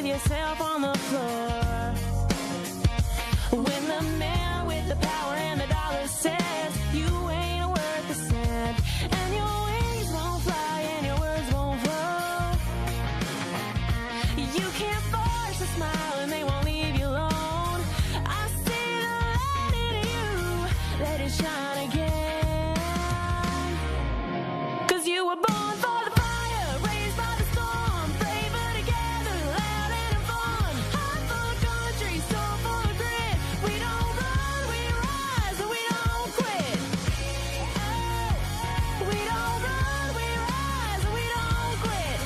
with yourself on the floor. When the man with the power and the dollar says you ain't worth a cent, and your wings won't fly and your words won't flow. You can't force a smile and they won't leave you alone. I see the light in you, let it shine again. 'Cause you were born for the fire, raised by the storm, braver together, loud and in fun. Heart full of country, soul full of grit. We don't run, we rise, and we don't quit. Oh, we don't run, we rise, and we don't quit.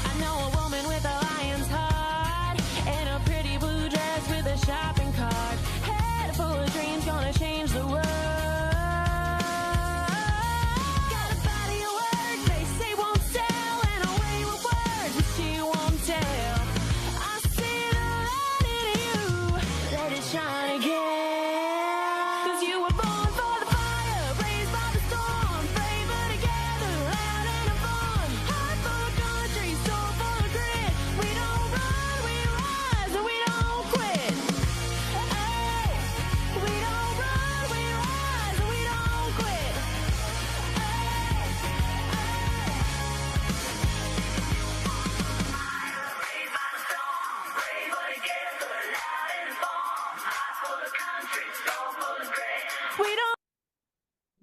I know a woman with a lion's heart and a pretty blue dress with a shopping cart. Head full of dreams, gonna change the world. Got a body of work they say won't sell, and a way with words but she won't tell. I see the light in you, let it shine again. 'Cause you were born for the fire, raised by the storm, braver together, loud and in fun. Heart full of country, soul full of grit. We don't run, we rise, and we don't quit. Hey, we don't run, we rise, and we don't quit. We don't.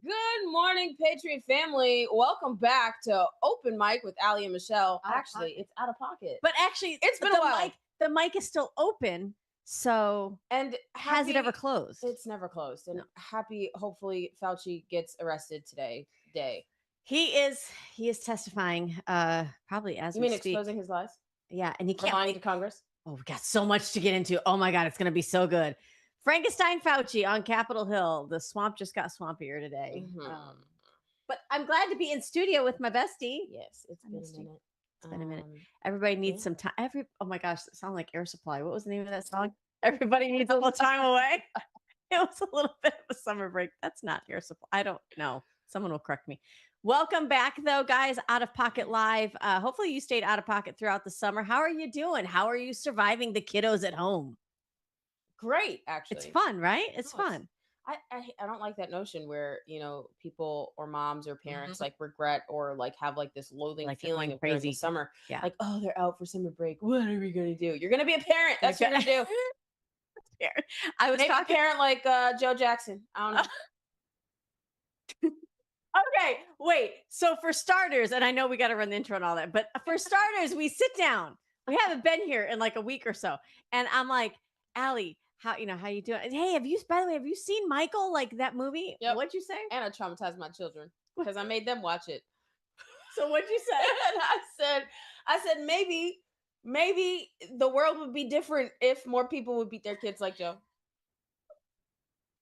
Good morning, Patriot family. Welcome back to Open Mic with Ali and Michelle. Out of Actually, pocket. it's out of pocket. But actually, It's been the a while. The mic is still open. So And has it happy- ever closed? It's never closed. And No. happy, hopefully, Fauci gets arrested today. He is testifying probably as You we mean speak. exposing his lies? Yeah, and he For can't lying wait. to Congress? Oh, we got so much to get into. Oh my God, it's gonna be so good. Frankenstein Fauci on Capitol Hill. The swamp just got swampier today. Mhm. But I'm glad to be in studio with my bestie. Yes, it's I been a missed you. minute. It's been a minute. Um, Everybody needs yeah. some time. Oh my gosh, it sounded like Air Supply. What was the name of that song? Everybody needs a little time away. It was a little bit of a summer break. That's not Air Supply. I don't know. Someone will correct me. Welcome back, though, guys. Out of Pocket Live. Hopefully, you stayed out of pocket throughout the summer. How are you doing? How are you surviving the kiddos at home? Great, actually. It's fun, right? It's No, fun. I don't like that notion where, people or moms or parents like regret or like have like this loathing Like they're feeling going of during the crazy. summer. Yeah. Like, oh, they're out for summer break. What are we gonna do? You're gonna be a parent. That's what you're gonna do. I was Maybe a talking. parent like Joe Jackson. I don't know. Okay, wait. So for starters, and I know we got to run the intro and all that, but for starters, we sit down. We haven't been here in like a week or so, and I'm like, Allie, how you doing? And, hey, by the way, have you seen Michael, like that movie? Yep. What'd you say? And I traumatized my children because I made them watch it. So what'd you say? And I said maybe the world would be different if more people would beat their kids like Joe.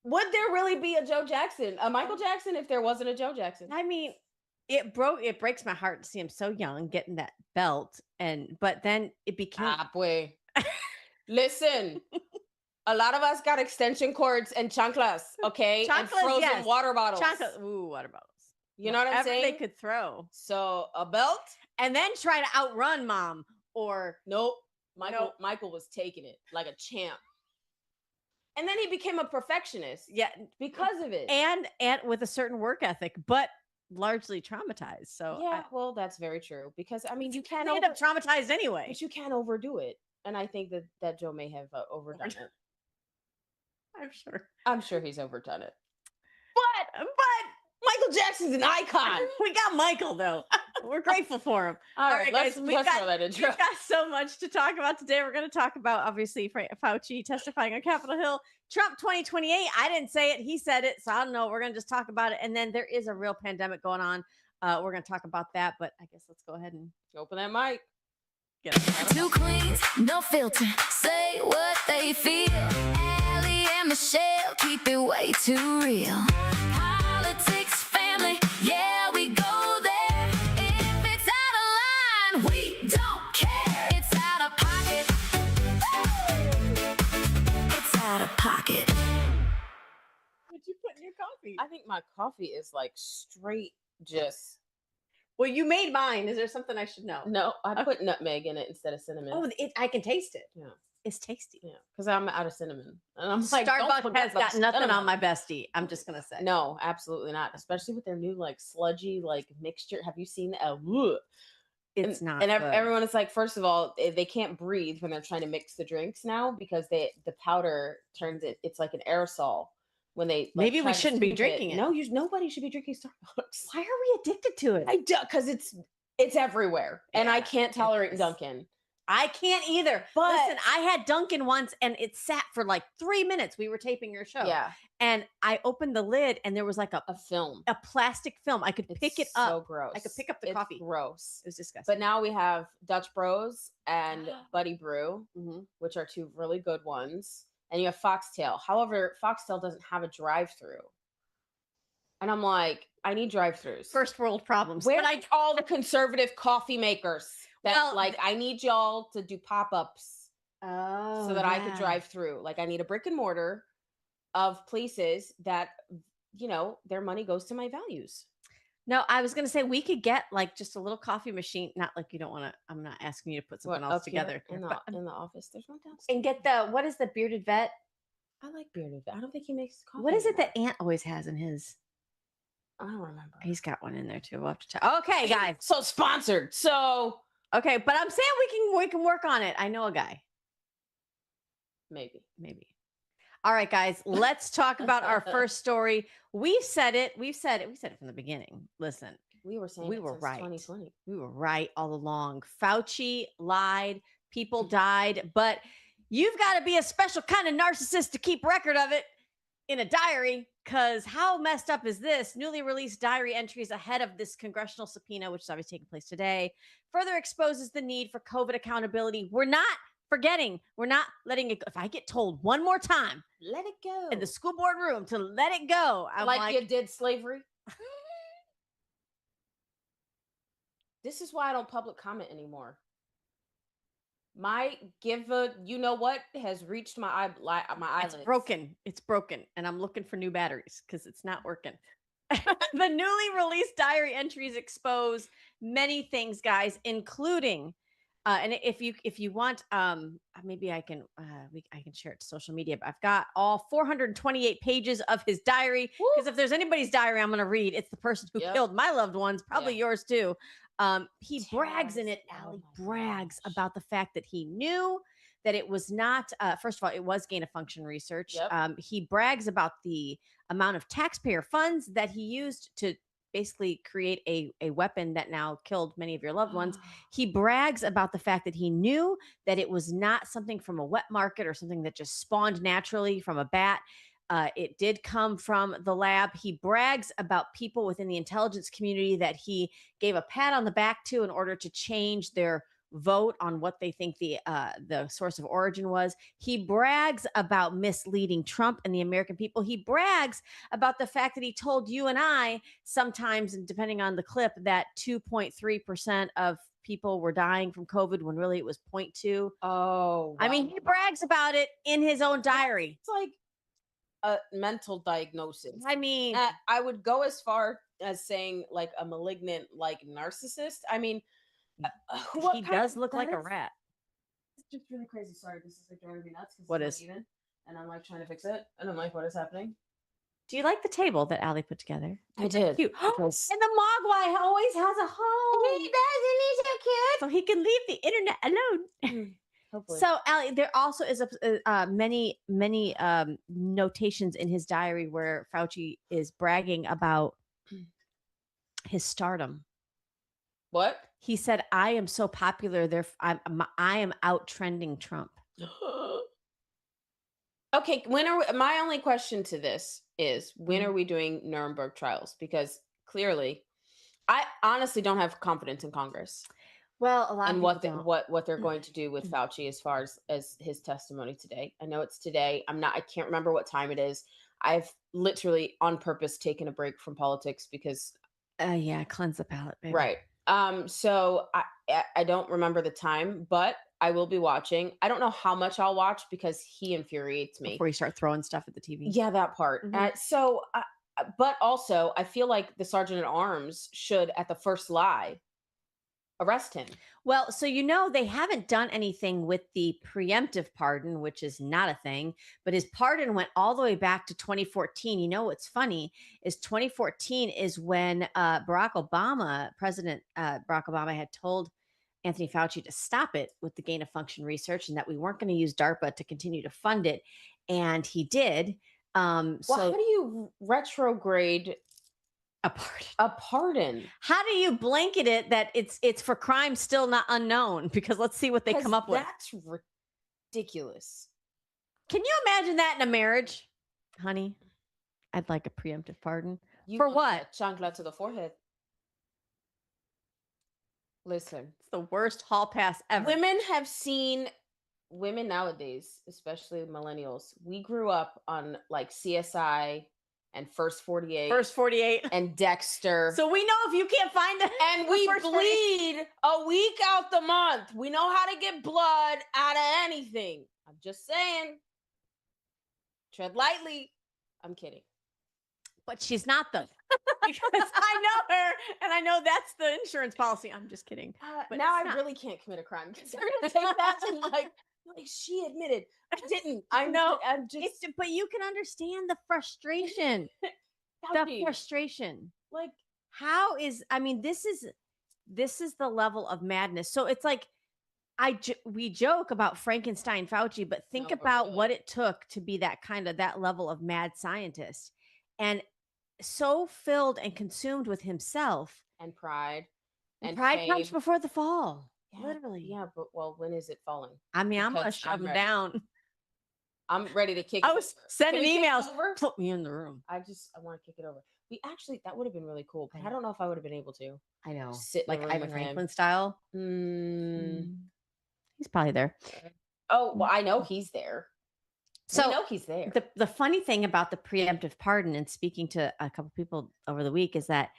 Would there really be a Joe Jackson, a Michael Jackson, if there wasn't a Joe Jackson? I mean, it breaks my heart to see him so young getting that belt, but then it became boy. Listen, a lot of us got extension cords and chanclas, okay? And Chanclas, frozen yes. water bottles. Ooh, water bottles. You know what I'm Whatever saying? they could throw. So a belt? And then try to outrun mom or Nope. Michael was taking it like a champ. And then he became a perfectionist. yeah, Because of it. and with a certain work ethic, but largely traumatized. So Yeah, well, that's very true. Because I mean, you can't they end up traumatized anyway. but you can't overdo it. And I think that Joe may have overdone it. I'm sure he's overdone it. But Michael Jackson's an icon. we got Michael though. We're grateful for him. All right, guys, let's throw that intro. We've got so much to talk about today. We're going to talk about obviously Fauci testifying on Capitol Hill, Trump 2028. I didn't say it; he said it, so I don't know. We're going to just talk about it, and then there is a real pandemic going on. We're going to talk about that, but I guess let's go ahead and Open that mic. get it. Two queens, no filter, say what they feel. Allie and Michelle keep it way too real. Politics, family, yeah, we go there. If it's out of line, we don't care. It's out of pocket. It's out of pocket. What'd you put in your coffee? I think my coffee is like straight just Well, you made mine. Is there something I should know? No, I put nutmeg in it instead of cinnamon. Oh, I can taste it. Yeah. It's tasty. Yeah, because I'm out of cinnamon, and I'm like, don't Starbucks forget has about got nothing on cinnamon. my bestie. I'm just gonna say. No, absolutely not. Especially with their new like sludgy like mixture. Have you seen that? It's not. And good. everyone is like, first of all, they can't breathe when they're trying to mix the drinks now because the powder turns it. It's like an aerosol when they like, Maybe we try to shouldn't be scoop drinking it. No, nobody should be drinking Starbucks. Why are we addicted to it? I do because it's everywhere, and I Yeah, can't it tolerate is. Dunkin'. I can't either. But- Listen, I had Dunkin' once and it sat for like 3 minutes. We were taping your show. Yeah, And I opened the lid and there was like a film. a plastic film. I could pick it It's up. So gross. I could pick up the It's coffee. Gross. It was disgusting. But now we have Dutch Bros and Buddy Brew, Mhm. which are two really good ones. And you have Foxtail. However, Foxtail doesn't have a drive-through. And I'm like, I need drive-throughs. First world problems. Where But are all the conservative coffee makers that Well, like I need y'all to do pop-ups oh, so that I could drive through. Like I need a brick and mortar of places that their money goes to my values. No, I was going to say we could get like just a little coffee machine. Not like you don't want to. I'm not asking you to put something else Up here together. in but- the office. There's one downstairs. and get what is the bearded vet? I like Bearded. I don't think he makes coffee. What is it anymore. that Aunt always has in his? I don't remember. He's got one in there too. We'll have to check. Okay, guys. So sponsored. So Okay, but I'm saying we can work on it. I know a guy. maybe. All right, guys. Let's talk about our first story. We've said it from the beginning. Listen, We were saying We it were since right. 2020. we were right all along. Fauci lied. People died, but you've got to be a special kind of narcissist to keep record of it in a diary. Because how messed up is this? Newly released diary entries ahead of this congressional subpoena, which is obviously taking place today, further exposes the need for COVID accountability. We're not forgetting. We're not letting it go. If I get told one more time Let it go. in the school board room to let it go, I'm like you did slavery. This is why I don't public comment anymore. My has reached my eyelids. it's broken. It's broken. And I'm looking for new batteries because it's not working. The newly released diary entries expose many things, guys, including and if you want, maybe I can share it to social media. But I've got all 428 pages of his diary because if there's anybody's diary I'm going to read, it's the person who Yep. killed my loved ones, probably Yeah. yours too. He brags in it. Terrorist. Oh Allie my brags gosh. about the fact that he knew that it was not. First of all, it was gain of function research. Yep. He brags about the amount of taxpayer funds that he used to basically create a weapon that now killed many of your loved ones. He brags about the fact that he knew that it was not something from a wet market or something that just spawned naturally from a bat. It did come from the lab. He brags about people within the intelligence community that he gave a pat on the back to in order to change their vote on what they think the source of origin was. He brags about misleading Trump and the American people. He brags about the fact that he told you and I sometimes, and depending on the clip, that 2.3% of people were dying from COVID when really it was 0.2. Oh, I mean, wow. he brags about it in his own diary. It's like a mental diagnosis. I mean, I would go as far as saying like a malignant like narcissist. I mean, what he kind does of- look like a that's- rat. It's just really crazy. Sorry, this is like driving me nuts. 'Cause What it's is? not even, and I'm like trying to fix it, and I'm like, what is happening? Do you like the table that Allie put together? I did. Cute. because- And the Mogwai always has a home. He does, and he's so cute. So he can leave the internet alone. Hopefully. So, Allie, there also is many notations in his diary where Fauci is bragging about his stardom. what? He said, "I am so popular, I am out trending Trump." Okay, my only question to this is when Mhm. are we doing Nuremberg trials? Because clearly, I honestly don't have confidence in Congress Well, a lot and of what people don't. what they're going to do with Fauci as far as his testimony today. I know it's today. I can't remember what time it is. I've literally on purpose taken a break from politics because Yeah, cleanse the palate, baby. right. So I don't remember the time, but I will be watching. I don't know how much I'll watch because he infuriates me. Before you start throwing stuff at the TV. Yeah, that part. Mhm. So but also I feel like the sergeant at arms should, at the first lie, arrest him. Well, so they haven't done anything with the preemptive pardon, which is not a thing, but his pardon went all the way back to 2014. You know what's funny is 2014 is when President Barack Obama had told Anthony Fauci to stop it with the gain of function research and that we weren't going to use DARPA to continue to fund it. And he did. Well, So how do you retrograde a pardon. a pardon? How do you blanket it that it's for crimes still not unknown? Because let's see what they come up with. That's ridiculous. Can you imagine that in a marriage? Honey, I'd like a preemptive pardon. You For want what? a chancla to the forehead. Listen, It's the worst hall pass ever. women nowadays, especially millennials, we grew up on like CSI and First 48 First 48. and Dexter. So we know if you can't find it. And we bleed a week out the month. We know how to get blood out of anything. I'm just saying. Tread lightly. I'm kidding. But she's not though. Because I know her and I know that's the insurance policy. I'm just kidding. But Now it's I not. really can't commit a crime because they're gonna take that and like she admitted I didn't. I know. I'm just But you can understand the frustration. The Fauci, frustration. like How is this is the level of madness. So it's like we joke about Frankenstein Fauci, but think No, but about really. what it took to be that level of mad scientist and so filled and consumed with himself. and pride. And pride comes fame. before the fall. Yeah, Literally. Yeah, but when is it falling? I'm gonna Because shove I'm him ready. down. I'm ready to kick. I it was over. sending Can we kick it emails. over? Put me in the room. I want to kick it over. That would have been really cool, but I I know. don't know if I would have been able to. I know. Sit in the Like room Ivan with him. Franklin style. He's probably there. Oh, well, I know he's there. So we know he's there. the funny thing about the preemptive pardon, and speaking to a couple people over the week, is that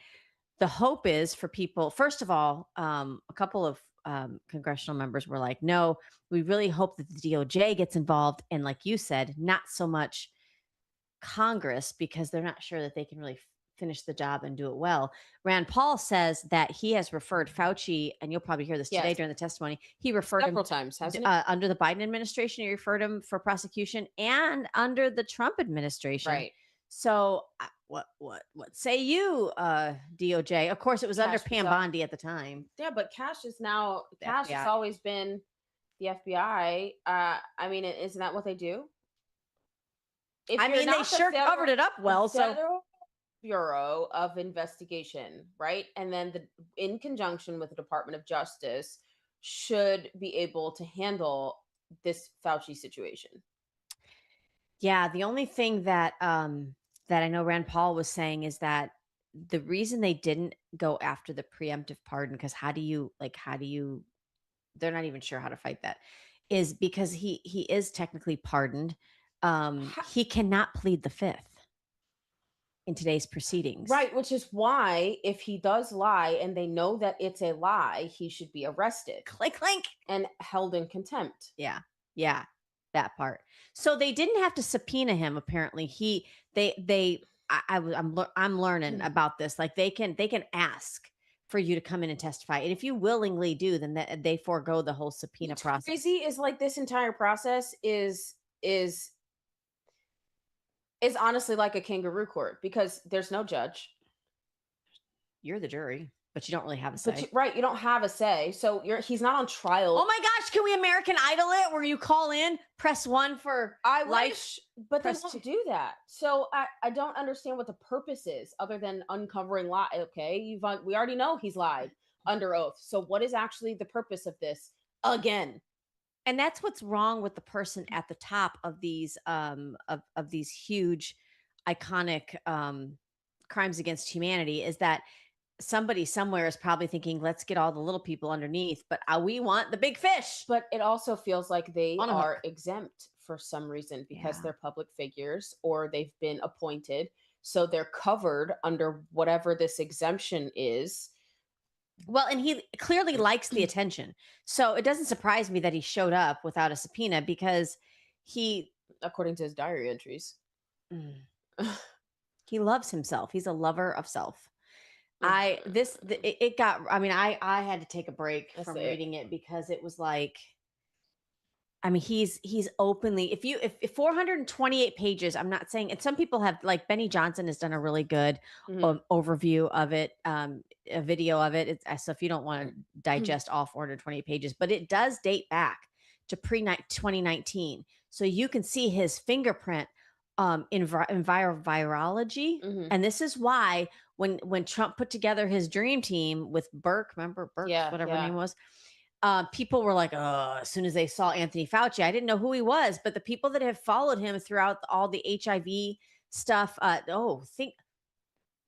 the hope is for people. First of all, a couple of congressional members were like, "No, we really hope that the DOJ gets involved," and like you said, not so much Congress because they're not sure that they can really finish the job and do it well. Rand Paul says that he has referred Fauci, and you'll probably hear this today Yes. during the testimony. He referred him Several times, hasn't he? under the Biden administration. He referred him for prosecution, and under the Trump administration. Right. So what say you, DOJ? Of course, it was under Cash Pam was up. Bondi at the time. Yeah, but Cash has FBI. always been the FBI. Isn't that what they do? If I you're mean, they not the sure covered it up well. So Federal Bureau of Investigation, right? And then in conjunction with the Department of Justice, should be able to handle this Fauci situation. yeah, the only thing that that I know Rand Paul was saying is that the reason they didn't go after the preemptive pardon, because how do you they're not even sure how to fight that, is because he is technically pardoned. He cannot plead the fifth in today's proceedings. Right, which is why if he does lie and they know that it's a lie, he should be arrested Click, clink. and held in contempt. Yeah, that part. So they didn't have to subpoena him. Apparently, I'm learning about this. Like they can ask for you to come in and testify, and if you willingly do, then they forego the whole subpoena What's process. crazy is like this entire process is honestly like a kangaroo court because there's no judge. You're the jury, but you don't really have a say. But you don't have a say. So he's not on trial. Oh my gosh, can we American Idol it where you call in, press 1 for I life? wish, but they press don't two. do that. So I don't understand what the purpose is other than uncovering lie. Okay, we already know he's lied under oath. So what is actually the purpose of this again? And that's what's wrong with the person at the top of these of these huge iconic crimes against humanity, is that somebody somewhere is probably thinking, let's get all the little people underneath, but we want the big fish. But it also feels like they On a are hook. exempt for some reason because Yeah. they're public figures or they've been appointed. So they're covered under whatever this exemption is. Well, and he clearly likes the attention. So it doesn't surprise me that he showed up without a subpoena because he According to his diary entries. Mm. He loves himself. He's a lover of self. Mhm. It got, I mean, I had to take a break I from see it. reading it because it was like, I mean, he's openly, if 428 pages, I'm not saying, and some people have, like Benny Johnson has done a really good Mhm. overview of it, a video of it. So if you don't want to digest all 428 pages, but it does date back to pre 2019. So you can see his fingerprint in virology. Mhm. And this is why when Trump put together his dream team with Burke, remember Burke's Yeah, whatever her yeah. name was, people were like, oh, as soon as they saw Anthony Fauci, I didn't know who he was, but the people that have followed him throughout all the HIV stuff,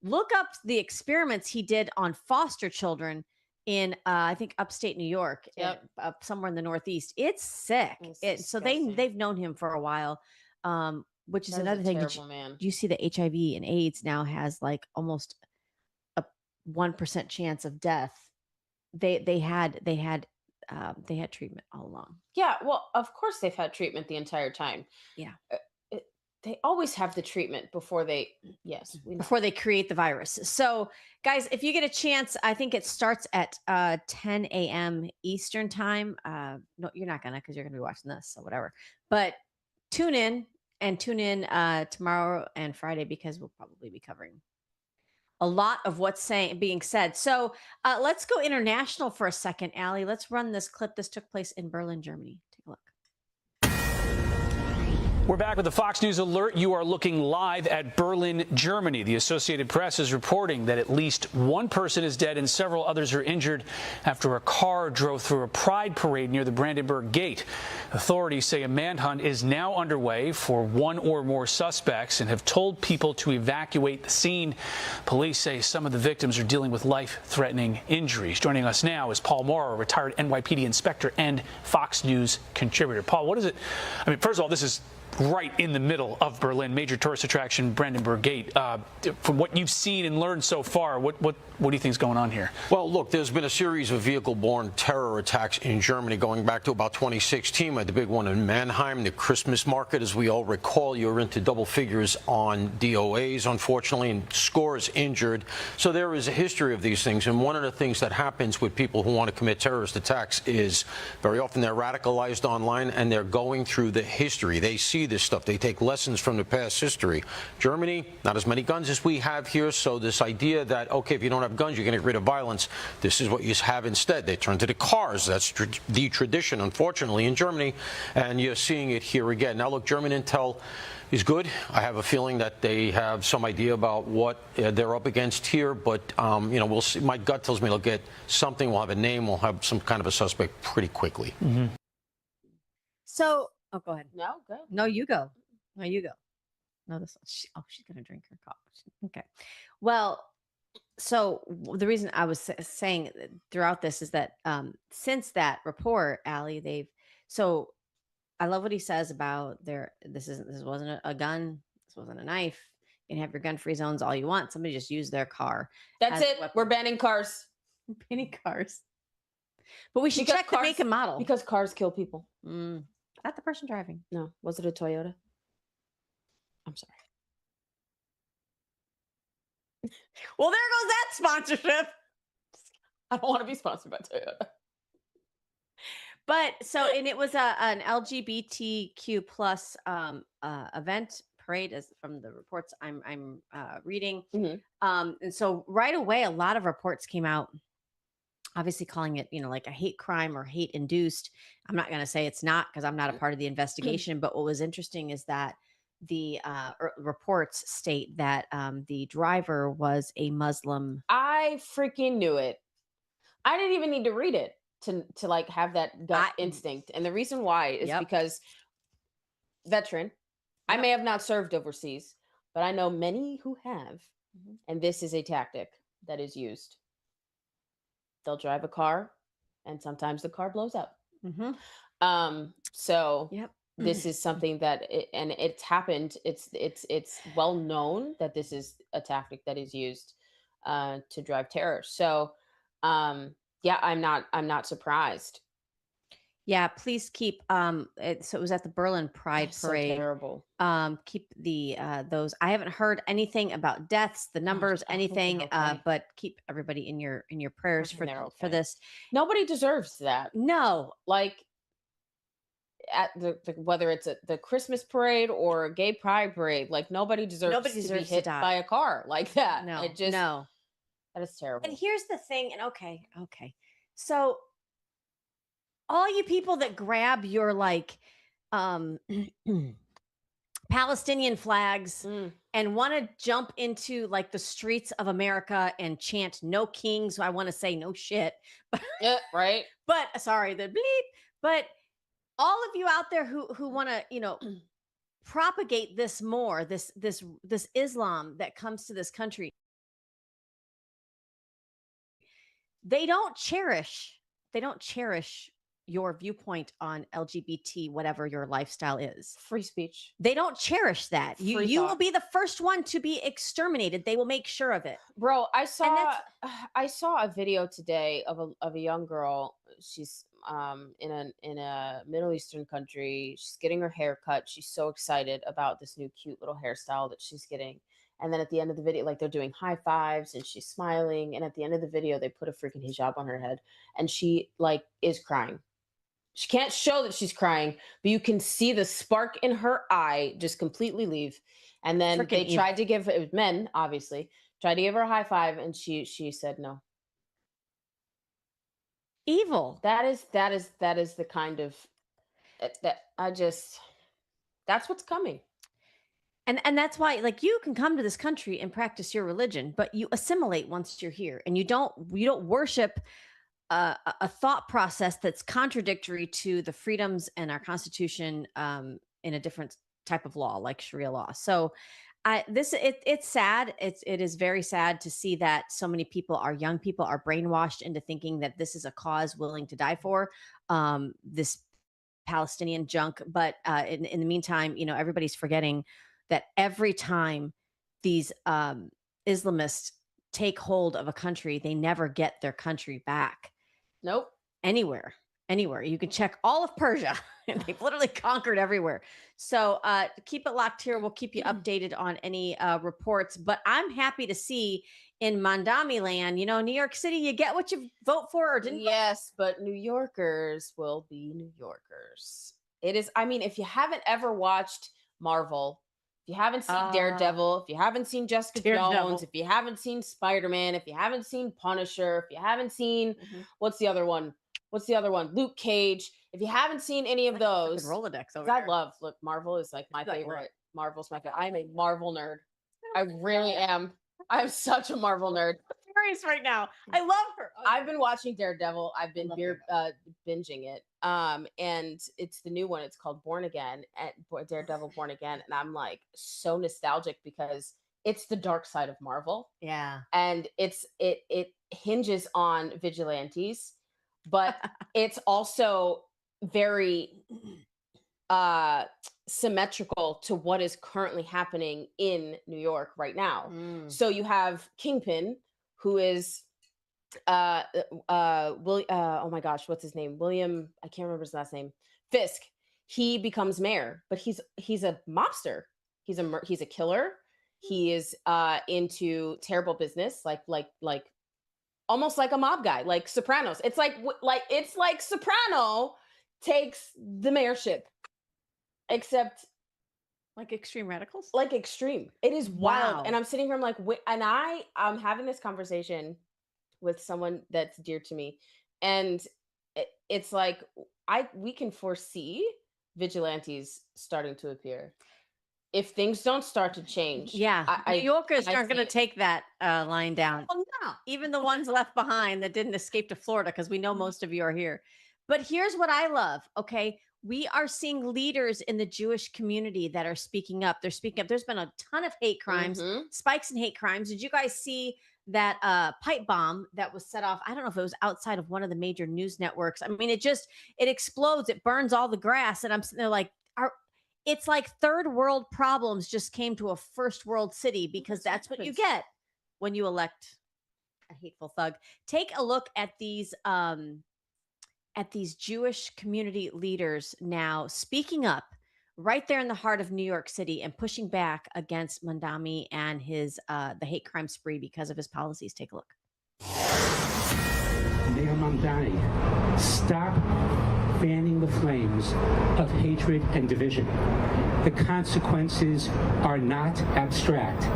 look up the experiments he did on foster children in, I think upstate New York, Yep. up somewhere in the Northeast. It's sick. It's So disgusting. they've known him for a while, which is That is a another thing. terrible man. Do you see that HIV and AIDS now has like almost a 1% chance of death? They had treatment all along. Yeah, well, of course they've had treatment the entire time. Yeah. It, they always have the treatment before they. Yes, we know. Before they create the virus. So, guys, if you get a chance, I think it starts at 10 a.m. Eastern time. No, you're not gonna, because you're gonna be watching this, so whatever. But tune in tomorrow and Friday, because we'll probably be covering a lot of what's being said. So let's go international for a second, Allie. Let's run this clip. This took place in Berlin, Germany. Take a look. We're back with the Fox News alert. You are looking live at Berlin, Germany. The Associated Press is reporting that at least one person is dead and several others are injured after a car drove through a pride parade near the Brandenburg Gate. Authorities say a manhunt is now underway for one or more suspects and have told people to evacuate the scene. Police say some of the victims are dealing with life-threatening injuries. Joining us now is Paul Morrow, retired NYPD inspector and Fox News contributor. Paul, what is it? I mean, first of all, this is right in the middle of Berlin, major tourist attraction, Brandenburg Gate. From what you've seen and learned so far, what do you think is going on here? Well, look, there's been a series of vehicle-borne terror attacks in Germany going back to about 2016. The big one in Mannheim, the Christmas market, as we all recall, you're into double figures on DOAs, unfortunately, and scores injured. So there is a history of these things. And one of the things that happens with people who want to commit terrorist attacks is very often they're radicalized online and they're going through the history. They see this stuff. They take lessons from the past history. Germany, not as many guns as we have here, so this idea that, okay, if you don't have guns, you're going to get rid of violence, this is what you have instead. They turn to the cars. That's the tradition, unfortunately, in Germany, and you're seeing it here again. Now, look, German intel is good. I have a feeling that they have some idea about what they're up against here, but, we'll see. My gut tells me they'll get something. We'll have a name. We'll have some kind of a suspect pretty quickly. Mm-hmm. So, go ahead. No, go. No, you go. No, you go. No, this one. She's going to drink her coffee. Okay. Well, so the reason I was saying throughout this is that since that report, Allie, so I love what he says about this wasn't a gun. This wasn't a knife. You can have your gun-free zones all you want. Somebody just used their car. That's as a it. weapon. We're banning cars. Banning cars. But we should Because check the make and model. Because cars kill people. Not the person driving. No. Was it a Toyota? I'm sorry. Well, there goes that sponsorship. I don't want to be sponsored by Toyota. But so, and it was an LGBTQ plus event parade, as from the reports I'm reading. Mm-hmm. And so right away, a lot of reports came out, obviously calling it, like a hate crime or hate induced. I'm not going to say it's not, because I'm not a part of the investigation. But what was interesting is that the reports state that the driver was a Muslim. I freaking knew it. I didn't even need to read it to like have that gut instinct. And the reason why is because veteran, I may have not served overseas, but I know many who have. And this is a tactic that is used. They'll drive a car and sometimes the car blows up. So this is something that and it's happened. It's well known that this is a tactic that is used to drive terror. So I'm not surprised. Yeah, please keep so it was at the Berlin Pride So Parade. terrible. Keep the those. I haven't heard anything about deaths, the numbers, I hope they're anything, okay. but keep everybody in your prayers Hoping they're for okay. this. Nobody deserves that. No, Like at the whether it's the Christmas parade or a gay pride parade, like nobody deserves to be deserves to hit die. by a car like that. No, It just no. that is terrible. And here's the thing, and okay. So all you people that grab your like um Palestinian flags Mm. and want to jump into like the streets of America and chant no kings, I want to say no shit. Yeah, right. But sorry, the bleep. But all of you out there who want to, propagate this more, this Islam that comes to this country, they don't cherish your viewpoint on LGBT, whatever your lifestyle is. Free speech. They don't cherish that. You Free you will thought. be the first one to be exterminated. They will make sure of it. Bro, I saw that's- I saw a video today of a young girl. She's in a Middle Eastern country. She's getting her hair cut. She's so excited about this new cute little hairstyle that she's getting. And then at the end of the video, like they're doing high fives and she's smiling. And at the end of the video, they put a freaking hijab on her head and she like is crying. She can't show that she's crying, but you can see the spark in her eye just completely leave. And then Freaking they evil. tried to give it was men, obviously, tried to give her a high five, and she said no. Evil. That is the kind of that I just that's what's coming. And that's why, like, you can come to this country and practice your religion, but you assimilate once you're here, and you don't worship a thought process that's contradictory to the freedoms and our Constitution, in a different type of law, like Sharia law. So, it's sad. It is very sad to see that so many people, our young people, are brainwashed into thinking that this is a cause willing to die for. This Palestinian junk, but in the meantime, everybody's forgetting that every time these Islamists take hold of a country, they never get their country back. Nope. Anywhere. You can check all of Persia, and they've literally conquered everywhere. So keep it locked here. We'll keep you updated on any reports. But I'm happy to see in Mandami land, New York City, you get what you vote for or didn't. Yes, but New Yorkers will be New Yorkers. It is, I mean, if you haven't ever watched Marvel, if you haven't seen Daredevil, if you haven't seen Jessica Jones, if you haven't seen Spider-Man, if you haven't seen Punisher, if you haven't seen what's the other one? Luke Cage. If you haven't seen any of those, Rolodex over I love. Look, Marvel is like my favorite. Marvel's my favorite. I'm a Marvel nerd. I really am. I'm such a Marvel nerd. Furious right now. I love her. I've been watching Daredevil. I've been binging it. And it's the new one. It's called Born Again, Daredevil Born Again, and I'm like so nostalgic because it's the dark side of Marvel. Yeah. And it hinges on vigilantes, but it's also very symmetrical to what is currently happening in New York right now. So you have Kingpin, who is oh my gosh, what's his name? William, I can't remember his last name. Fisk. He becomes mayor, but he's a mobster. He's a killer. He is into terrible business, like almost like a mob guy, like Sopranos. It's like Soprano takes the mayorship, except like extreme radicals. Like extreme. It is wild. Wow. And I'm sitting here, I'm like, and I'm having this conversation with someone that's dear to me, and it's like we can foresee vigilantes starting to appear if things don't start to change. Yeah, New Yorkers aren't going to take that line down. Well, no. Even the ones left behind that didn't escape to Florida, because we know most of you are here. But here's what I love. Okay, we are seeing leaders in the Jewish community that are speaking up. They're speaking up. There's been a ton of hate crimes, spikes in hate crimes. Did you guys see that pipe bomb that was set off? I don't know if it was outside of one of the major news networks. I mean, it explodes. It burns all the grass. And I'm sitting there like, it's like third world problems just came to a first world city, because that's what you get when you elect a hateful thug. Take a look at these at these Jewish community leaders now speaking up right there in the heart of New York City and pushing back against Mandami and his the hate crime spree because of his policies. Take a look. Mayor Mamdani, stop fanning the flames of hatred and division. The consequences are not abstract.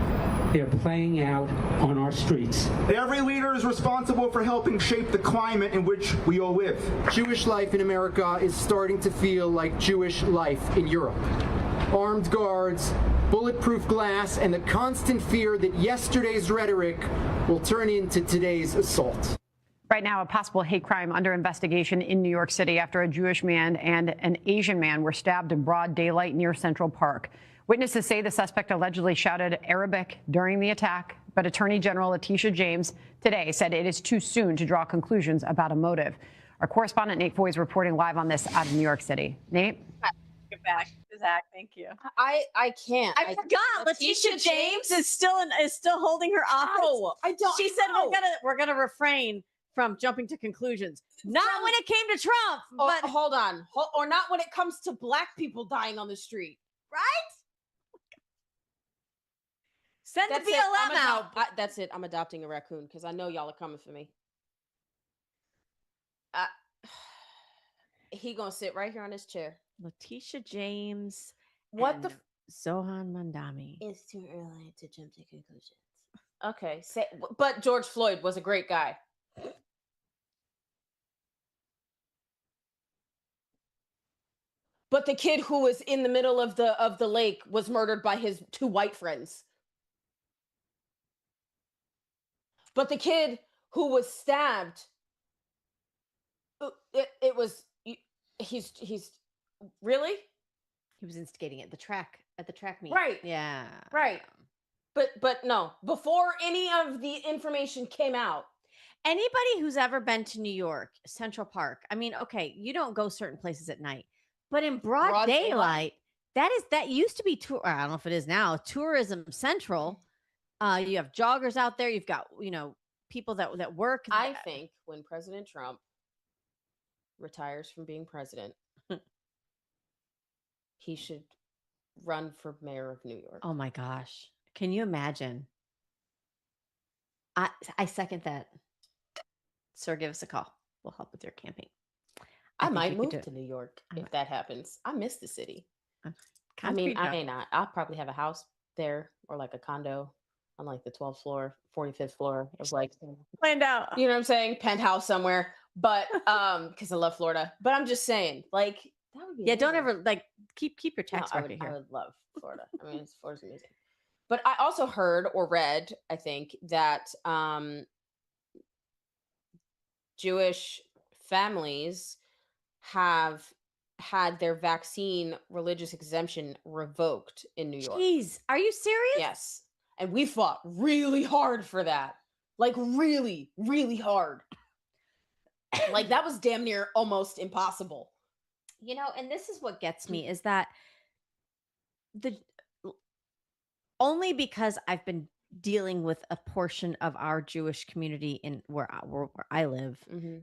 They're playing out on our streets. Every leader is responsible for helping shape the climate in which we all live. Jewish life in America is starting to feel like Jewish life in Europe. Armed guards, bulletproof glass, and the constant fear that yesterday's rhetoric will turn into today's assault. Right now, a possible hate crime under investigation in New York City after a Jewish man and an Asian man were stabbed in broad daylight near Central Park. Witnesses say the suspect allegedly shouted Arabic during the attack, but Attorney General Letitia James today said it is too soon to draw conclusions about a motive. Our correspondent Nate Foy is reporting live on this out of New York City. Nate? Get back, Zach. Thank you. I can't. I forgot. Letitia James is still holding her office. No, I don't. She said we're gonna refrain from jumping to conclusions. Not when it came to Trump, but hold on. Or not when it comes to black people dying on the street. right? Send the BLM out. That's it. I'm adopting a raccoon because I know y'all are coming for me. He gonna sit right here on his chair. Letitia James. What the? Zohan Mandami. It's too early to jump to conclusions. Okay, but George Floyd was a great guy. But the kid who was in the middle of the lake was murdered by his two white friends. But the kid who was stabbed, he's really? He was instigating it at the track meet. Right. Yeah. Right. But no, before any of the information came out. Anybody who's ever been to New York, Central Park, I mean, okay, you don't go certain places at night, but in broad daylight, that used to be I don't know if it is now, tourism central. You have joggers out there. You've got, people that work. I think when President Trump retires from being president, he should run for mayor of New York. Oh my gosh. Can you imagine? I second that. Sir, give us a call. We'll help with your campaign. I might move to New York if that happens. I miss the city. I may not. I'll probably have a house there or like a condo on like the 12th floor, 45th floor of like planned out. You know what I'm saying? Penthouse somewhere. But because I love Florida. But I'm just saying, like, that would be amazing. Don't ever keep your tax record here. I would love Florida. I mean, Florida's amazing. But I also heard or read, I think, that Jewish families have had their vaccine religious exemption revoked in New York. Jeez, are you serious? Yes. And we fought really hard for that. Like really, really hard. Like that was damn near almost impossible. And this is what gets me is that only because I've been dealing with a portion of our Jewish community in where I live,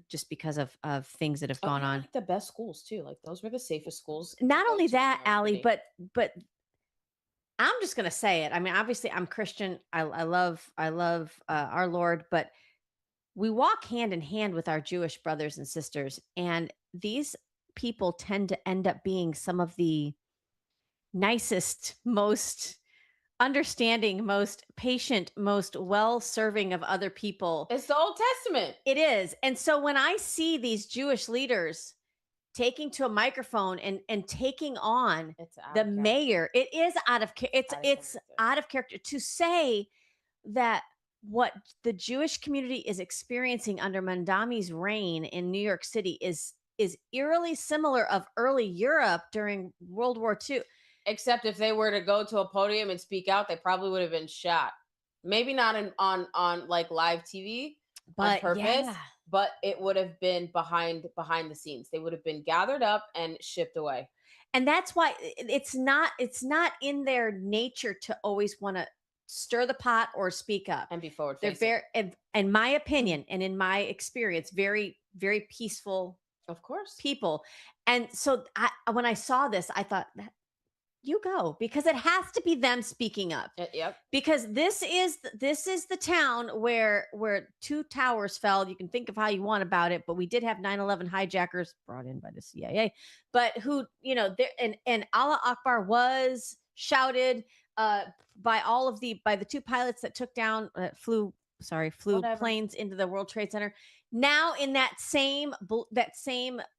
just because of things that have gone on. Like the best schools too. Like those were the safest schools. Not only that, Allie, but I'm just gonna say it. I mean, obviously, I'm Christian. I love our Lord, but we walk hand in hand with our Jewish brothers and sisters, and these people tend to end up being some of the nicest, most understanding, most patient, most well-serving of other people. It's the Old Testament. It is. And so when I see these Jewish leaders taking to a microphone and taking on the mayor, it is out of character to say that what the Jewish community is experiencing under Mandami's reign in New York City is eerily similar of early Europe during World War II. Except if they were to go to a podium and speak out, they probably would have been shot. Maybe not on like live TV on purpose, but it would have been behind the scenes. They would have been gathered up and shipped away. And that's why it's not in their nature to always want to stir the pot or speak up and be forward facing. They're very, in my opinion and in my experience, very, very peaceful Of course. people. And so when I saw this, I thought, you go, because it has to be them speaking up. Yep. Because this is the town where 2 towers fell. You can think of how you want about it, but we did have 9/11 hijackers brought in by the CIA, but who, and Allah Akbar was shouted by the 2 pilots that took down flew Whatever. planes into the World Trade Center. Now in that same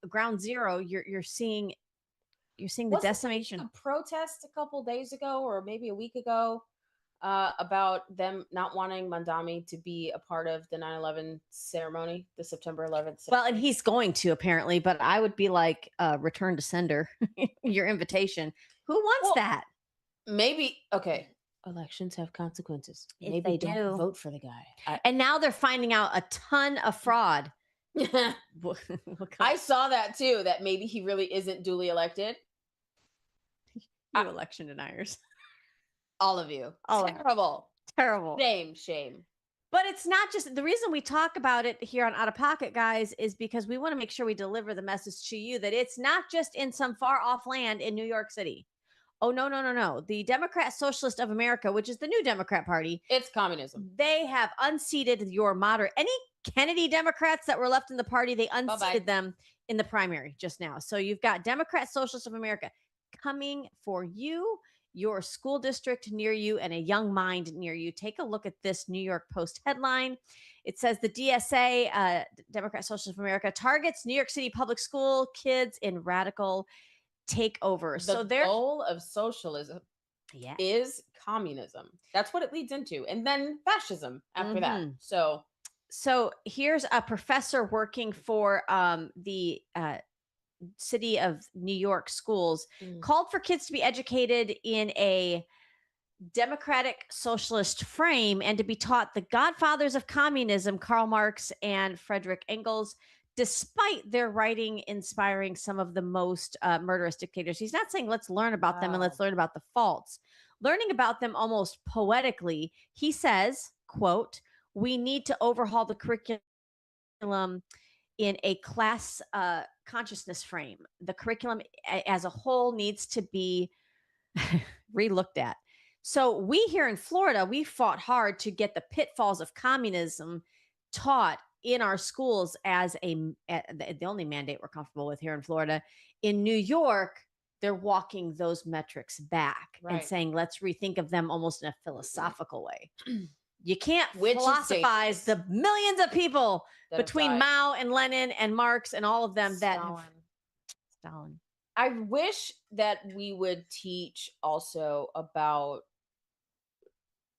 ground zero, you're seeing the Wasn't there decimation. a protest a couple days ago, or maybe a week ago, about them not wanting Mandami to be a part of the 9/11 ceremony, the September 11th ceremony. Well, and he's going to, apparently, but I would be like, return to sender your invitation. Who wants that? Maybe, okay, elections have consequences. If Maybe they don't do. vote for the guy. And now they're finding out a ton of fraud. I saw that too, that maybe he really isn't duly elected. You election deniers. All of you. All of you. Terrible. Terrible. Shame. But it's not just the reason we talk about it here on Out of Pocket, guys, is because we want to make sure we deliver the message to you that it's not just in some far off land in New York City. Oh, no. The Democrat Socialist of America, which is the new Democrat Party, it's communism. They have unseated your moderate. Any Kennedy Democrats that were left in the party, they unseated them in the primary just now. So you've got Democrat Socialist of America coming for you, your school district near you, and a young mind near you. Take a look at this New York Post headline. It says the DSA, Democrat Socialist of America, targets New York City public school kids in radical takeover. The goal of socialism is communism. That's what it leads into. And then fascism after that. So here's a professor working for the city of New York schools, called for kids to be educated in a democratic socialist frame and to be taught the godfathers of communism, Karl Marx and Frederick Engels, despite their writing inspiring some of the most murderous dictators. He's not saying let's learn about them and let's learn about the faults. Learning about them almost poetically, he says, quote, "We need to overhaul the curriculum in a class consciousness frame. The curriculum as a whole needs to be re-looked at." So we here in Florida, we fought hard to get the pitfalls of communism taught in our schools as the only mandate we're comfortable with here in Florida. In New York, they're walking those metrics back and saying, let's rethink of them almost in a philosophical way. You can't philosophize the millions of people between Mao and Lenin and Marx and all of them Stalin. I wish that we would teach also about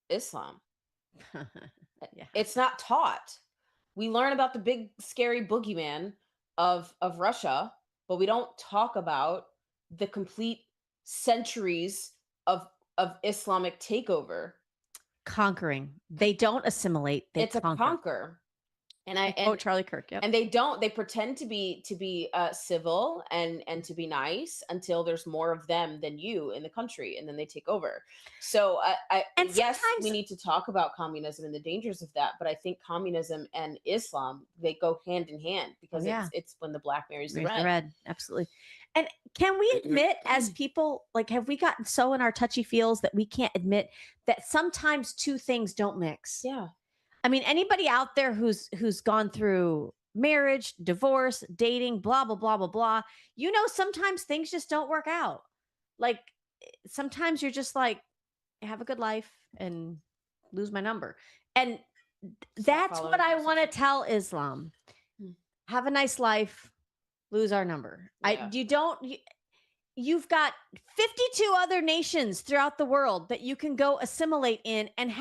Islam. It's not taught. We learn about the big scary boogeyman of Russia, but we don't talk about the complete centuries of Islamic takeover. Conquering. They don't assimilate. They conquer. And Charlie Kirk. Yep. And they pretend to be civil and to be nice until there's more of them than you in the country, and then they take over. So yes, we need to talk about communism and the dangers of that, but I think communism and Islam, they go hand in hand, because it's when the black marries the red. Absolutely. And can we admit, as people, like, have we gotten so in our touchy feels that we can't admit that sometimes two things don't mix? Yeah. I mean, anybody out there who's gone through marriage, divorce, dating, blah, blah, blah, blah, blah, sometimes things just don't work out. Like, sometimes you're just like, have a good life and lose my number. And that's what I want to tell Islam. Have a nice life, lose our number. Yeah. You've got 52 other nations throughout the world that you can go assimilate in and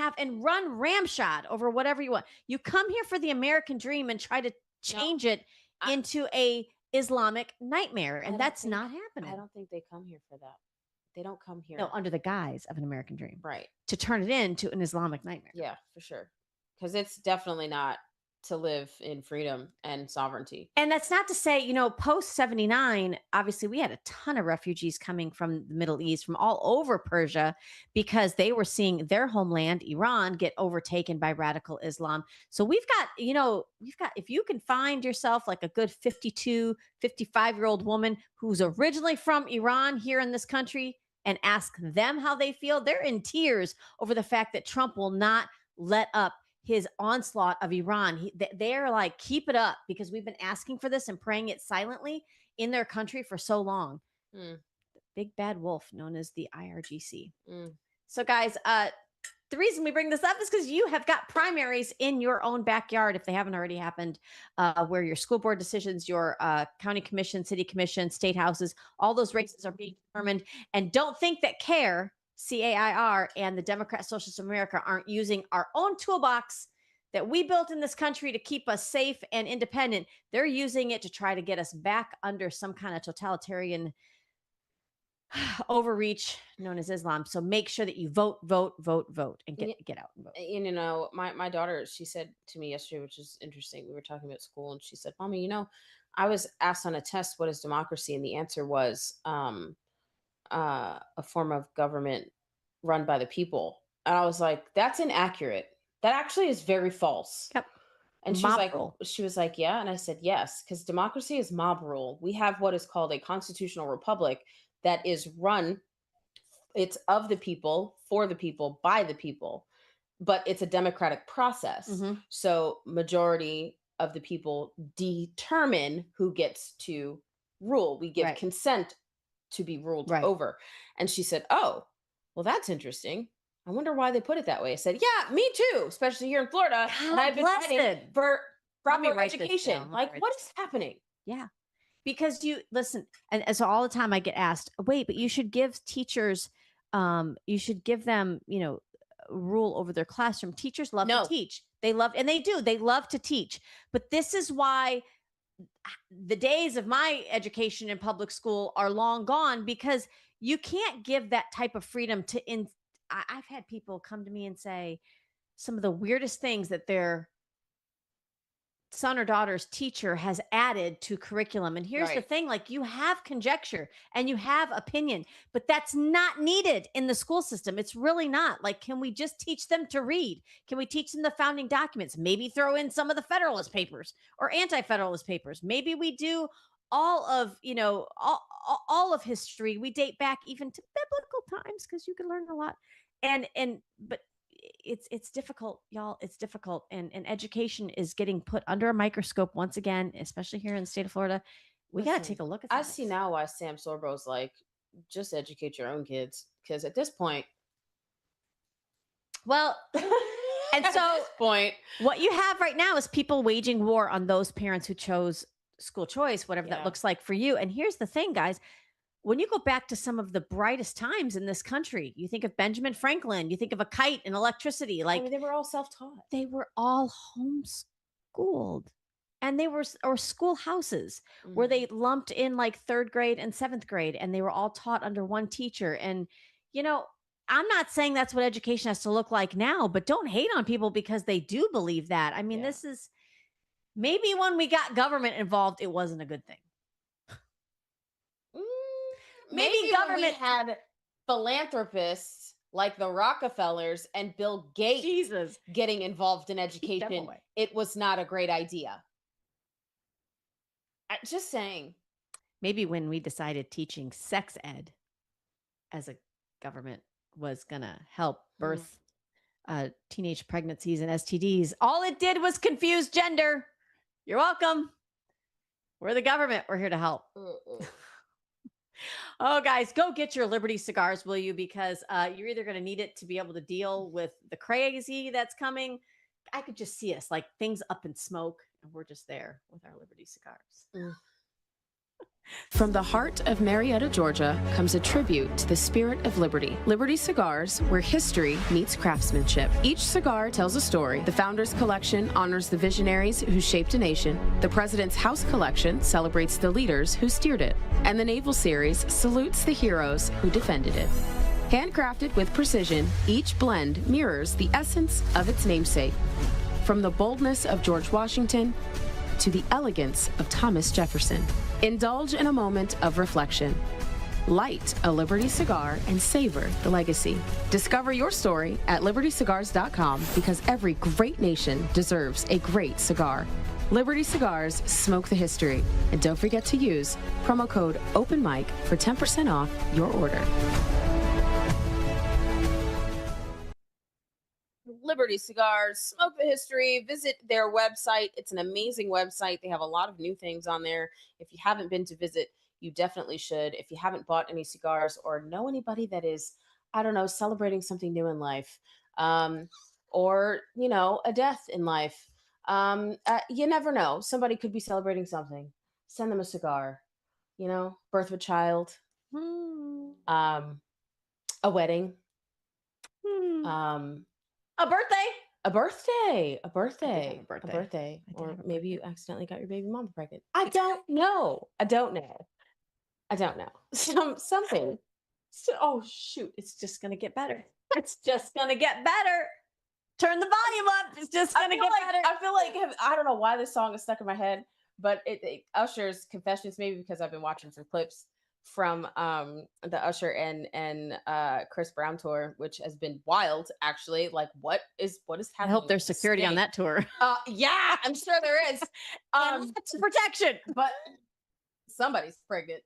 run ramshot over whatever you want. You come here for the American dream and try to change it into a Islamic nightmare. And that's not happening. I don't think they come here for that. They don't come here. No, under the guise of an American dream. Right. To turn it into an Islamic nightmare. Yeah, for sure. Because it's definitely not to live in freedom and sovereignty. And that's not to say, you know, post 79, obviously we had a ton of refugees coming from the Middle East, from all over Persia, because they were seeing their homeland, Iran, get overtaken by radical Islam. So we've got, you know, if you can find yourself like a good 52, 55-year-old woman who's originally from Iran here in this country and ask them how they feel, they're in tears over the fact that Trump will not let up his onslaught of Iran. They're like, keep it up, because we've been asking for this and praying it silently in their country for so long. The big bad wolf known as the IRGC. So guys, the reason we bring this up is because you have got primaries in your own backyard, if they haven't already happened, where your school board decisions, your county commission, city commission, state houses, all those races are being determined. And don't think that CAIR and the Democrat Socialists of America aren't using our own toolbox that we built in this country to keep us safe and independent. They're using it to try to get us back under some kind of totalitarian overreach known as Islam. So make sure that you vote, and get out and vote. You know, my daughter, she said to me yesterday, which is interesting. We were talking about school, and she said, "Mommy, you know, I was asked on a test, what is democracy?" And the answer was a form of government run by the people. And I was like, that's inaccurate. That actually is very false. Yep. And she was like, yeah. And I said, yes, because democracy is mob rule. We have what is called a constitutional republic that is run. It's of the people, for the people, by the people, but it's a democratic process. So majority of the people determine who gets to rule. We give consent to be ruled over. And she said, oh, well, that's interesting. I wonder why they put it that way. I said, yeah, me too, especially here in Florida. And I've been fighting for proper education. Like, what is happening? Yeah. Because you listen, and so all the time I get asked, wait, but you should give teachers, you should give them, you know, rule over their classroom. Teachers love to teach. They love to teach. But this is why the days of my education in public school are long gone, because you can't give that type of freedom to I've had people come to me and say some of the weirdest things that their son or daughter's teacher has added to curriculum. And here's the thing, like, you have conjecture and you have opinion, but that's not needed in the school system. It's really not. Like, can we just teach them to read? Can we teach them the founding documents? Maybe throw in some of the Federalist Papers or Anti-Federalist Papers. Maybe we do all of, you know, all of history. We date back even to biblical times, because you can learn a lot. But it's difficult, y'all. It's difficult. And education is getting put under a microscope once again, especially here in the state of Florida. We got to take a look at that. I see now why Sam Sorbro's like, just educate your own kids. Because at this point, well, and so what you have right now is people waging war on those parents who chose school choice, whatever that looks like for you. And here's the thing, guys. When you go back to some of the brightest times in this country, you think of Benjamin Franklin, you think of a kite and electricity. Like, I mean, they were all self-taught. They were all homeschooled, and they were, or schoolhouses where they lumped in like 3rd grade and 7th grade, and they were all taught under one teacher. And, you know, I'm not saying that's what education has to look like now, but don't hate on people because they do believe that. I mean, this is maybe when we got government involved, it wasn't a good thing. Maybe government had philanthropists like the Rockefellers and Bill Gates getting involved in education. It was not a great idea. Just saying. Maybe when we decided teaching sex ed as a government was going to help birth teenage pregnancies and STDs, all it did was confuse gender. You're welcome. We're the government. We're here to help. Oh, guys, go get your Liberty cigars, will you? Because you're either going to need it to be able to deal with the crazy that's coming. I could just see us like things up in smoke, and we're just there with our Liberty cigars. From the heart of Marietta, Georgia, comes a tribute to the spirit of liberty. Liberty Cigars, where history meets craftsmanship. Each cigar tells a story. The Founders Collection honors the visionaries who shaped a nation. The President's House Collection celebrates the leaders who steered it. And the Naval Series salutes the heroes who defended it. Handcrafted with precision, each blend mirrors the essence of its namesake. From the boldness of George Washington to the elegance of Thomas Jefferson. Indulge in a moment of reflection. Light a Liberty cigar and savor the legacy. Discover your story at libertycigars.com because every great nation deserves a great cigar. Liberty Cigars, smoke the history. And don't forget to use promo code OpenMic for 10% off your order. Liberty Cigars, smoke the history, visit their website. It's an amazing website. They have a lot of new things on there. If you haven't been to visit, you definitely should. If you haven't bought any cigars or know anybody that is, I don't know, celebrating something new in life, or, you know, a death in life, you never know. Somebody could be celebrating something. Send them a cigar, you know, birth of a child, a wedding, a birthday. A birthday, a birthday, I did have a birthday. a birthday, I did or have a maybe you accidentally got your baby mama pregnant. I don't know. I don't know. I don't know. Something. So, oh shoot, it's just gonna get better. It's just gonna get better. Turn the volume up. It's just gonna get better. I feel like I don't know why this song is stuck in my head, but Usher's Confessions, maybe because I've been watching some clips from the Usher and Chris Brown tour, which has been wild actually. Like what is happening? I hope there's security on that tour. Yeah, I'm sure there is. And lots of protection. But somebody's pregnant.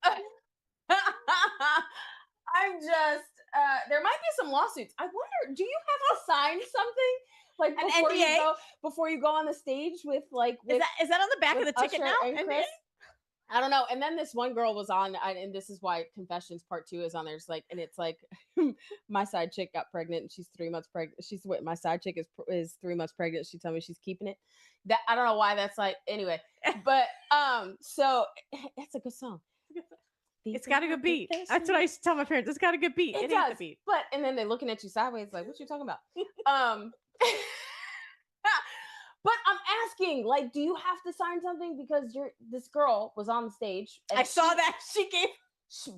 I'm just there might be some lawsuits. I wonder, do you have to sign something like An before NDA? before you go on the stage with like Is that on the back of the ticket Usher now? and NDA? Chris? I don't know. And then this one girl was on, and this is why Confessions Part 2 is on there. It's like, and it's like, my side chick got pregnant, and she's 3 months pregnant. My side chick is 3 months pregnant. She told me she's keeping it. That I don't know why that's like. Anyway, but so it's a good song. It's got a good beat. That's what I used to tell my parents. It's got a good beat. It It does. ain't the beat. But and then they're looking at you sideways, like, what you talking about? But I'm asking, like, do you have to sign something because this girl was on the stage? And I saw that she gave,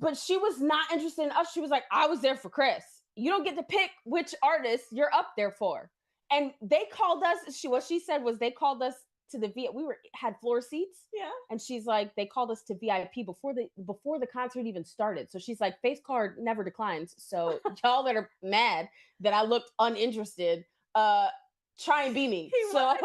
but she was not interested in us. She was like, I was there for Chris. You don't get to pick which artist you're up there for. And they called us. What she said was they called us to the VIP. We had floor seats. Yeah. And she's like, they called us to VIP before the concert even started. So she's like, face card never declines. So y'all that are mad that I looked uninterested, try and be me. He was.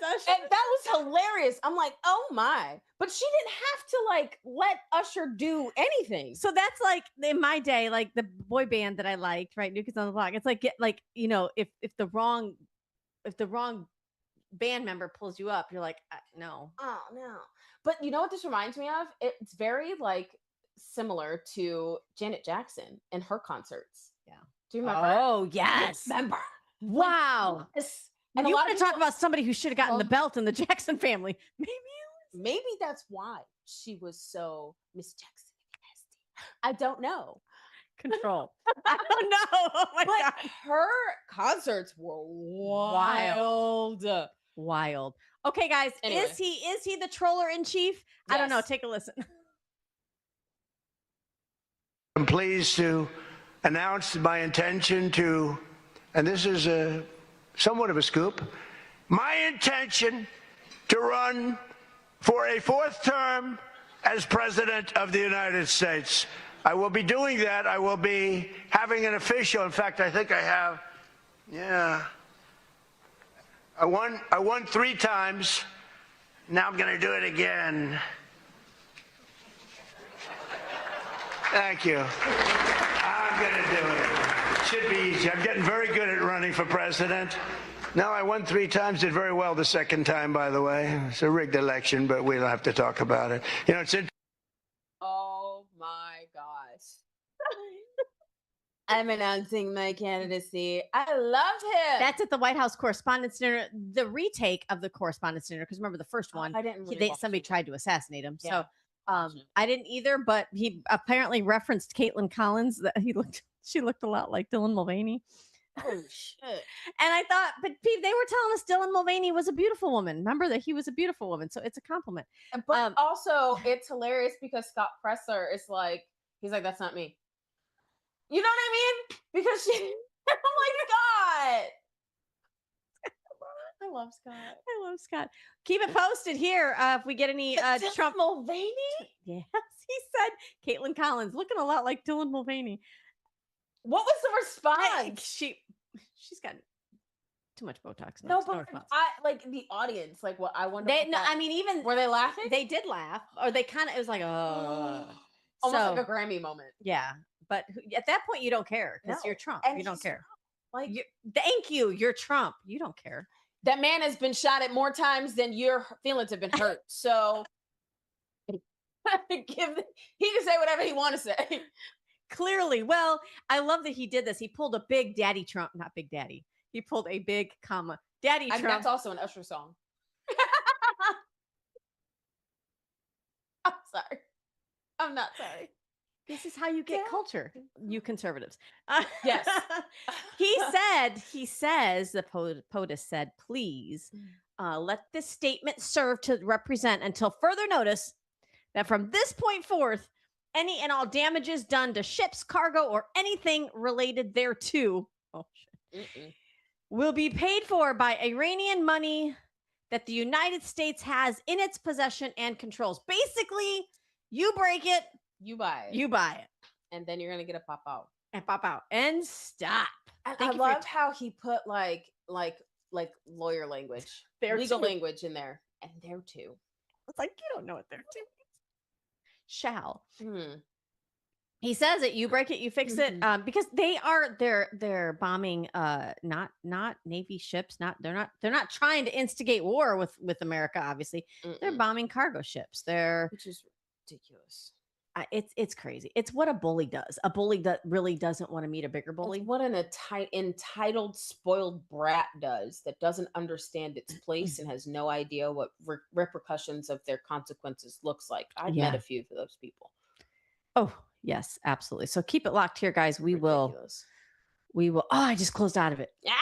Usher. And that was hilarious. I'm like, oh my. But she didn't have to like let Usher do anything. So that's like in my day, like the boy band that I liked, right? New Kids on the Block. It's like you know, if the wrong band member pulls you up, you're like, no. Oh no. But you know what this reminds me of? It's very like similar to Janet Jackson and her concerts. Yeah. Do you remember? Oh yes. Remember. Wow. Yes. And And you a lot want of to talk people, about somebody who should have gotten the belt in the Jackson family. maybe that's why she was so Miss Jackson. I don't know. Control. I don't know. Oh my God. Her concerts were wild. Wild. Okay, guys. Anyway. Is he the troller in chief? I don't know. Yes. Take a listen. I'm pleased to announce my intention to, and this is somewhat of a scoop, my intention to run for a 4th term as President of the United States. I will be doing that. I will be having an official, in fact, I think I have, I won 3 times. Now I'm going to do it again. Thank you. I'm going to do it. Should be easy. I'm getting very good at running for president. No, I won 3 times, did very well the second time, by the way. It's a rigged election, but we don't have to talk about it. You know, it's interesting. Oh my gosh. I'm announcing my candidacy. I love him. That's at the White House Correspondents' Dinner, the retake of the Correspondents' Dinner. Because remember the first one, I didn't really watch somebody it. tried to assassinate him. Yeah. So I didn't either, but he apparently referenced Caitlin Collins that she looked a lot like Dylan Mulvaney. Oh shit. And I thought, but Pete, they were telling us Dylan Mulvaney was a beautiful woman. Remember that he was a beautiful woman. So it's a compliment. But also it's hilarious because Scott Presler is like, he's like, that's not me. You know what I mean? Because she, oh my God. I love Scott. I love Scott. Keep it posted here if we get any Trump. Mulvaney? Yes, he said Caitlin Collins looking a lot like Dylan Mulvaney. What was the response? She's got too much Botox. No, but I like the audience. Like, what I wonder. I mean, even were they laughing? They did laugh, or they kind of. It was like, almost so, like a Grammy moment. Yeah, but at that point, you don't care because No. you're Trump. And You don't care. Like, thank you. You're Trump. You don't care. That man has been shot at more times than your feelings have been hurt. So he can say whatever he want to say. Clearly. Well, I love that he did this. He pulled a big Daddy Trump, not Big Daddy. He pulled a big comma Daddy Trump. That's also an Usher song. I'm sorry. I'm not sorry. This is how you get culture, you conservatives. Yes. He says, the POTUS said, please let this statement serve to represent until further notice that from this point forth, any and all damages done to ships, cargo, or anything related thereto will be paid for by Iranian money that the United States has in its possession and controls. Basically, you break it, you buy it. You buy it. And then you're going to get a pop out. And pop out. And stop. And I loved how he put like lawyer language, legal language in there. And there too. It's like, you don't know what they're doing. Shall. He says it, you break it, you fix it. Because they're bombing not Navy ships, they're not trying to instigate war with America, obviously. They're bombing cargo ships. Which is ridiculous. It's crazy. It's what a bully does. A bully that really doesn't want to meet a bigger bully. It's what an entitled, spoiled brat does that doesn't understand its place and has no idea what repercussions of their consequences looks like. I've met a few of those people. Oh, yes, absolutely. So keep it locked here, guys. We will. Oh, I just closed out of it. Yeah.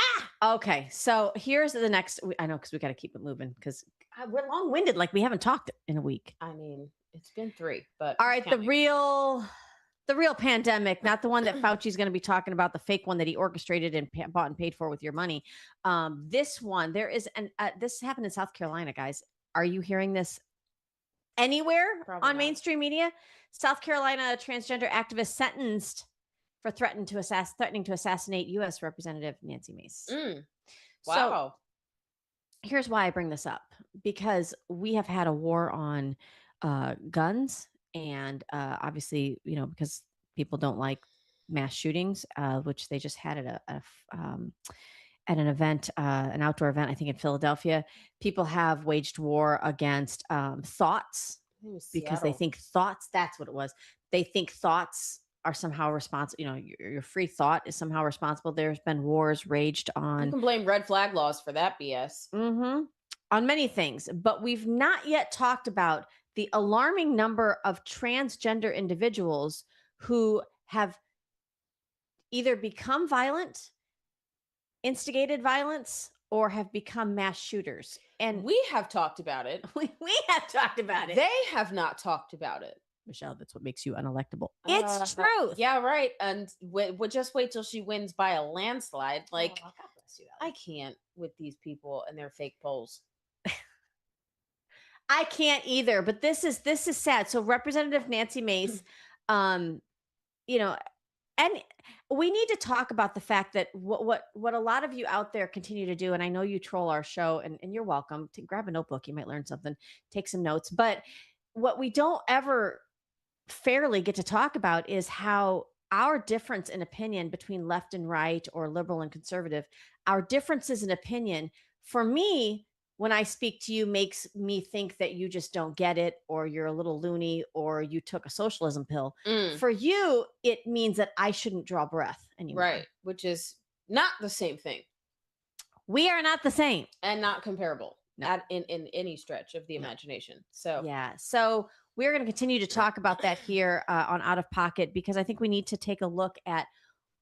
Okay. So here's the next. I know, because we got to keep it moving because we're long-winded. Like we haven't talked in a week. I mean, it's been 3, but all right. The real pandemic, not the one that Fauci's going to be talking about, the fake one that he orchestrated and bought and paid for with your money. This one, there is this happened in South Carolina, guys. Are you hearing this anywhere on mainstream media? South Carolina transgender activist sentenced for threatening to assassinate U.S. Representative Nancy Mace. Wow. So here's why I bring this up, because we have had a war on guns, and obviously, because people don't like mass shootings, which they just had at an event, an outdoor event, I think in Philadelphia. People have waged war against thoughts because they think thoughts. That's what it was. They think thoughts are somehow responsible. Your free thought is somehow responsible. There's been wars raged on. You can blame red flag laws for that BS. On many things, but we've not yet talked about the alarming number of transgender individuals who have either become violent, instigated violence, or have become mass shooters. And we have talked about it. We have talked about it. They have not talked about it. Michelle, that's what makes you unelectable. It's truth. Yeah, right. And we'll just wait till she wins by a landslide. Like, God bless you, I can't with these people and their fake polls. I can't either, but this is sad. So Representative Nancy Mace, and we need to talk about the fact that what a lot of you out there continue to do, and I know you troll our show, and you're welcome to grab a notebook. You might learn something, take some notes. But what we don't ever fairly get to talk about is how our difference in opinion between left and right, or liberal and conservative, our differences in opinion, for me, when I speak to you, makes me think that you just don't get it, or you're a little loony, or you took a socialism pill. For you, it means that I shouldn't draw breath anymore. Right. Which is not the same thing. We are not the same. And not comparable in any stretch of the imagination. So yeah. So we're going to continue to talk about that here on Out of Pocket, because I think we need to take a look at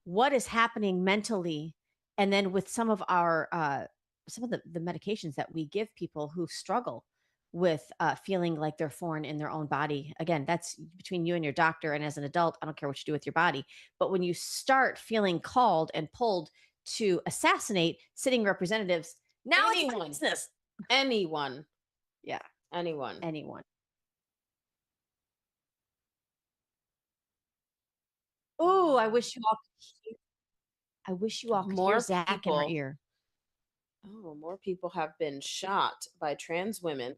what is happening mentally, and then with some of our some of the medications that we give people who struggle with feeling like they're foreign in their own body. Again, that's between you and your doctor. And as an adult, I don't care what you do with your body. But when you start feeling called and pulled to assassinate sitting representatives, Now Anyone. it's business. Anyone. Yeah. Anyone. Anyone. Oh, I wish you all could hear. I wish you all could hear Zach in her ear. Oh, more people have been shot by trans women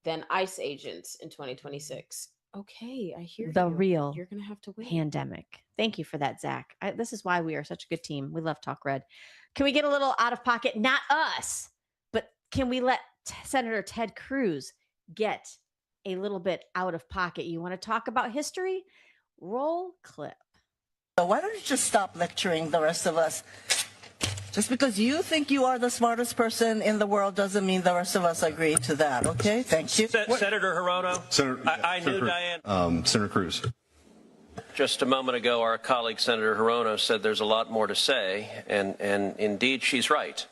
than ICE agents in 2026. Okay, I hear The you. real You're gonna have to wait. pandemic. Thank you for that, Zach. This is why we are such a good team. We love Talk Red. Can we get a little out of pocket? Not us, but can we let Senator Ted Cruz get a little bit out of pocket? You want to talk about history? Roll clip. So why don't you just stop lecturing the rest of us? Just because you think you are the smartest person in the world doesn't mean the rest of us agree to that, okay? Thank you. Senator Hirono, I knew Diane. Senator Cruz. Just a moment ago, our colleague Senator Hirono said there's a lot more to say, and indeed she's right.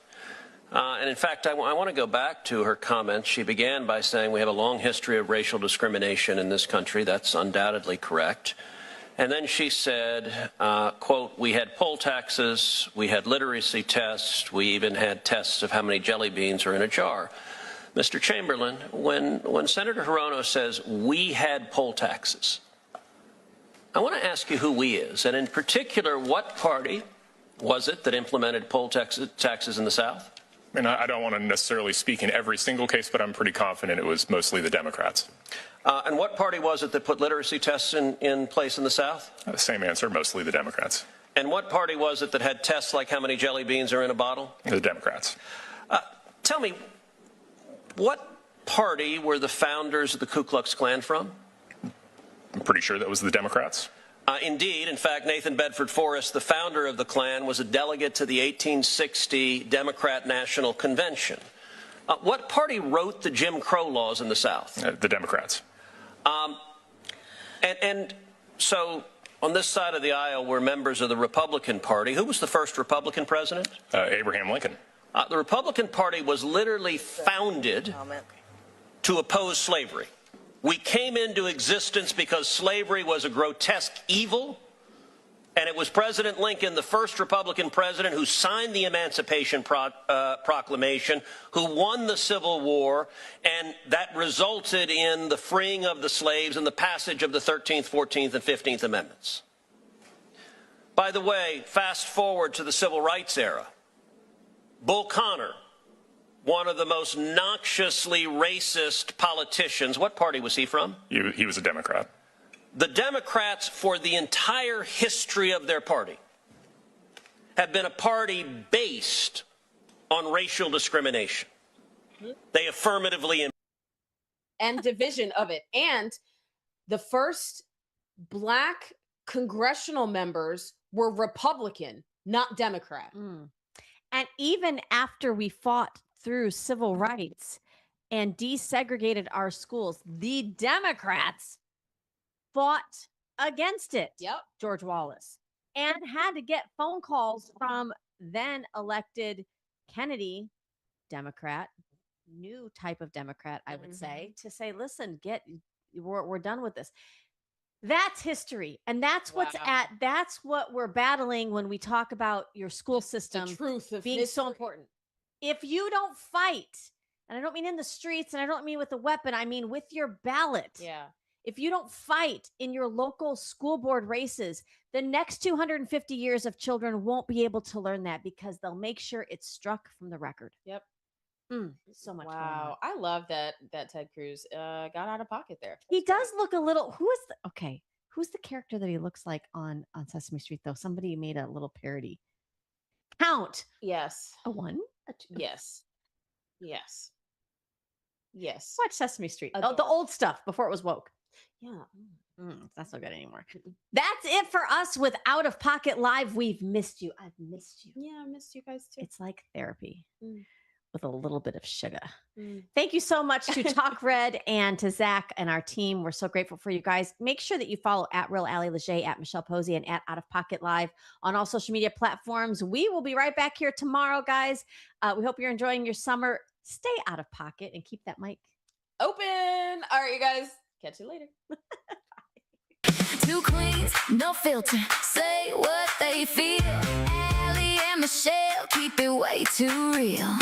And in fact, I want to go back to her comments. She began by saying we have a long history of racial discrimination in this country. That's undoubtedly correct. And then she said, quote, we had poll taxes, we had literacy tests, we even had tests of how many jelly beans are in a jar. Mr. Chamberlain, when Senator Hirono says we had poll taxes, I want to ask you who we is, and in particular, what party was it that implemented poll taxes in the South? And I don't want to necessarily speak in every single case, but I'm pretty confident it was mostly the Democrats. And what party was it that put literacy tests in place in the South? Same answer, mostly the Democrats. And what party was it that had tests like how many jelly beans are in a bottle? The Democrats. Tell me, what party were the founders of the Ku Klux Klan from? I'm pretty sure that was the Democrats. Indeed. In fact, Nathan Bedford Forrest, the founder of the Klan, was a delegate to the 1860 Democrat National Convention. What party wrote the Jim Crow laws in the South? The Democrats. And so on this side of the aisle were members of the Republican Party. Who was the first Republican president? Abraham Lincoln. The Republican Party was literally founded to oppose slavery. We came into existence because slavery was a grotesque evil, and it was President Lincoln, the first Republican president, who signed the Emancipation Proclamation, who won the Civil War, and that resulted in the freeing of the slaves and the passage of the 13th, 14th, and 15th Amendments. By the way, fast forward to the Civil Rights era. Bull Connor, one of the most noxiously racist politicians. What party was he from? He was a Democrat. The Democrats, for the entire history of their party, have been a party based on racial discrimination. They affirmatively and division of it. And the first Black congressional members were Republican, not Democrat. And even after we fought through civil rights and desegregated our schools, the Democrats fought against it. Yep. George Wallace, and had to get phone calls from then elected Kennedy, Democrat, new type of Democrat, I would say, to say, listen, we're done with this. That's history. And that's that's what we're battling when we talk about your school system, the truth of being so important. If you don't fight, and I don't mean in the streets, and I don't mean with a weapon, I mean with your ballot. Yeah. If you don't fight in your local school board races, the next 250 years of children won't be able to learn that because they'll make sure it's struck from the record. Yep. So much. Wow. I love that Ted Cruz got out of pocket there. He does look a little, who's the character that he looks like on Sesame Street though? Somebody made a little parody. Count. Yes. A 1, a 2. Yes. Yes. Yes. Watch Sesame Street. Oh, the old stuff before it was woke. Yeah. It's not so good anymore. That's it for us with Out of Pocket Live. We've missed you. I've missed you. Yeah, I missed you guys too. It's like therapy with a little bit of sugar. Thank you so much to Talk Red and to Zach and our team. We're so grateful for you guys. Make sure that you follow at Real Allie Leger, at Michelle Posey, and at Out of Pocket Live on all social media platforms. We will be right back here tomorrow, guys. We hope you're enjoying your summer. Stay out of pocket and keep that mic open. All right, you guys. Catch you later. Two queens, no filter, say what they feel. Allie and Michelle keep it way too real.